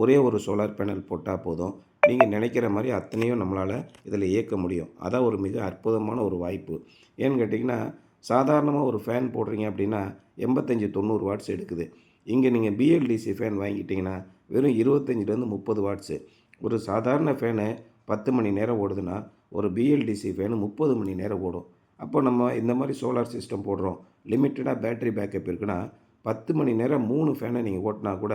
ஒரே ஒரு solar panel போட்டால் போதும். நீங்கள் நினைக்கிற மாதிரி அத்தனையும் நம்மளால் இதில் இயக்க முடியும். அதான் ஒரு மிக அற்புதமான ஒரு வாய்ப்பு. ஏன்னு கேட்டிங்கன்னா, சாதாரணமாக ஒரு ஃபேன் போடுறீங்க அப்படின்னா 85, 90 வாட்ஸ் எடுக்குது. இங்கே நீங்கள் பிஎல்டிசி ஃபேன் வாங்கிட்டிங்கன்னா வெறும் 25லேருந்து 30 வாட்ஸு. ஒரு சாதாரண ஃபேனு 10 மணி நேரம் ஓடுதுன்னா, ஒரு பிஎல்டிசி ஃபேனு 30 மணி நேரம் ஓடும். அப்போ நம்ம இந்த மாதிரி சோலார் சிஸ்டம் போடுறோம். லிமிட்டடாக பேட்டரி பேக்கப் இருக்குன்னா 10 மணி நேரம் 3 ஃபேனை நீங்கள் ஓட்டினா கூட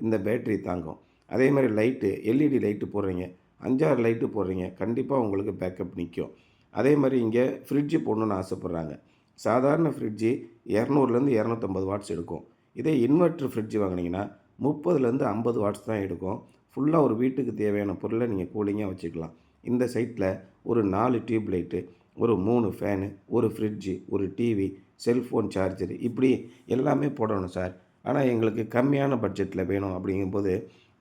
இந்த பேட்டரி தாங்கும். அதே மாதிரி லைட்டு, எல்இடி லைட்டு போடுறீங்க, 5, 6 லைட்டு போடுறீங்க, கண்டிப்பாக உங்களுக்கு பேக்கப் நிற்கும். அதே மாதிரி இங்கே ஃப்ரிட்ஜு போடணுன்னு ஆசைப்பட்றாங்க. சாதாரண ஃப்ரிட்ஜு 200லேருந்து 250 வாட்ஸ் எடுக்கும். இதே இன்வெர்ட்ரு ஃப்ரிட்ஜ் வாங்கினீங்கன்னா 30லேருந்து 50 வாட்ஸ் தான் எடுக்கும். ஃபுல்லாக ஒரு வீட்டுக்கு தேவையான பொருளை நீங்கள் கூலிங்காக வச்சுக்கலாம். இந்த சைட்டில் ஒரு 4 டியூப் லைட்டு, ஒரு 3 ஃபேனு, ஒரு ஃப்ரிட்ஜு, ஒரு டிவி, செல்ஃபோன் சார்ஜரு இப்படி எல்லாமே போடணும் சார். ஆனால் எங்களுக்கு கம்மியான பட்ஜெட்டில் வேணும் அப்படிங்கும்போது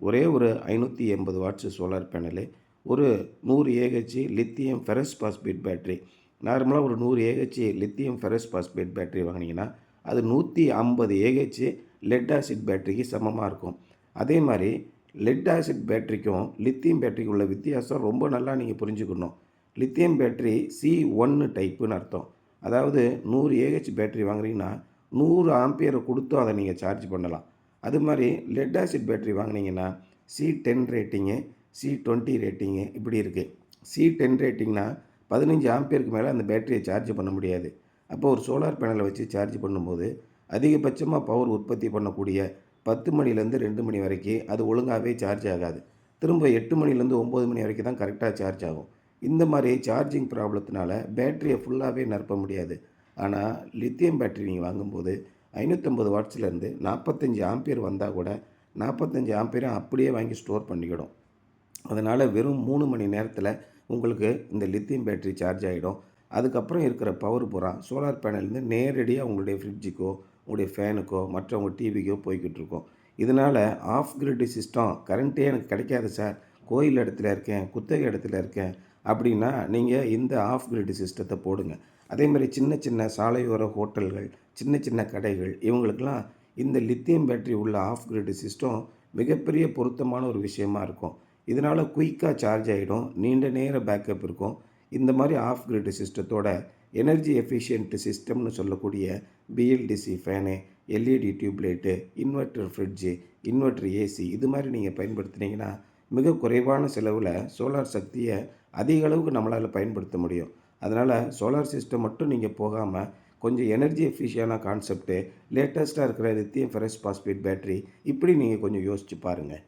ஒரே ஒரு 580 வாட்ஸு சோலார் பேனலு, ஒரு 100 AH lithium ferrous phosphate battery. நார்மலாக ஒரு 100 AH lithium ferrous phosphate battery வாங்கினீங்கன்னா அது 150 ஏஹெச் லெட் ஆசிட் பேட்டரிக்கு சமமாக இருக்கும். அதே மாதிரி லெட் ஆசிட் பேட்டரிக்கும் லித்தியம் பேட்டரிக்கும் உள்ள வித்தியாசம் ரொம்ப நல்லா நீங்கள் புரிஞ்சுக்கணும். லித்தியம் பேட்டரி C1 டைப்புன்னு அர்த்தம். அதாவது 100 ஏஹெச் பேட்டரி வாங்குறீங்கன்னா 100 ஆம்பியரை கொடுத்தும் அதை நீங்கள் சார்ஜ் பண்ணலாம். அது மாதிரி லெட் ஆசிட் பேட்டரி வாங்கினீங்கன்னா C10 ரேட்டிங்கு, C20 ரேட்டிங்கு இப்படி இருக்குது. C10 ரேட்டிங்னா 15 ஆம்பியருக்கு மேலே அந்த பேட்டரியை சார்ஜ் பண்ண முடியாது. அப்போ ஒரு சோலார் பேனலை வச்சு சார்ஜ் பண்ணும்போது அதிகபட்சமாக பவர் உற்பத்தி பண்ணக்கூடிய 10 மணிலேருந்து 2 மணி வரைக்கும் அது ஒழுங்காகவே சார்ஜ் ஆகாது. திரும்ப 8 மணிலேருந்து 9 மணி வரைக்கும் தான் கரெக்டாக சார்ஜ் ஆகும். இந்த மாதிரி சார்ஜிங் ப்ராப்ளத்தினால பேட்டரியை ஃபுல்லாகவே நிரப்ப முடியாது. ஆனால் லித்தியம் பேட்டரி நீங்கள் வாங்கும்போது 550 வாட்ஸ்லேருந்து 45 ஆம்பியர் வந்தால் கூட 45 ஆம்பியரும் அப்படியே வாங்கி ஸ்டோர் பண்ணிக்கிடும். அதனால் வெறும் 3 மணி நேரத்தில் உங்களுக்கு இந்த லித்தியம் பேட்டரி சார்ஜ் ஆகிடும். அதுக்கப்புறம் இருக்கிற பவர் பூரா சோலார் பேனல்லேருந்து நேரடியாக உங்களுடைய ஃப்ரிட்ஜுக்கோ, உங்களுடைய ஃபேனுக்கோ, மற்ற உங்கள் டிவிக்கோ போய்கிட்டு இருக்கும். இதனால் ஆஃப் கிரிட் சிஸ்டம் கரண்ட்டே எனக்கு கிடைக்காது சார், கோயில் இடத்துல இருக்கேன், குத்தகை இடத்துல இருக்கேன் அப்படின்னா நீங்கள் இந்த ஆஃப் கிரிட் சிஸ்டத்தை போடுங்க. அதேமாதிரி சின்ன சின்ன சாலையோர ஹோட்டல்கள், சின்ன சின்ன கடைகள் இவங்களுக்கெல்லாம் இந்த லித்தியம் பேட்டரி உள்ள ஆஃப் கிரிட் சிஸ்டம் மிகப்பெரிய பொருத்தமான ஒரு விஷயமா இருக்கும். இதனால் குயிக்காக சார்ஜ் ஆகிடும், நீண்ட நேர பேக்கப் இருக்கும். இந்த மாதிரி ஆஃப் கிரிட் சிஸ்டத்தோட எனர்ஜி எஃபிஷியன்ட் சிஸ்டம்னு சொல்லக்கூடிய BLDC fan, LED tube light, inverter fridge, inverter AC இது மாதிரி நீங்கள் பயன்படுத்துனீங்கன்னா மிக குறைவான செலவில் சோலார் சக்தியை அதிக அளவுக்கு நம்மளால் பயன்படுத்த முடியும். அதனால் சோலார் சிஸ்டம் மட்டும் நீங்கள் போகாமல் கொஞ்சம் எனர்ஜி எஃபிஷியனான கான்செப்ட்டு, லேட்டஸ்ட்டாக இருக்கிற லித்தியம் ஃபெரஸ் பாஸ்பேட் பேட்டரி இப்படி நீங்கள் கொஞ்சம் யோசித்து பாருங்கள்.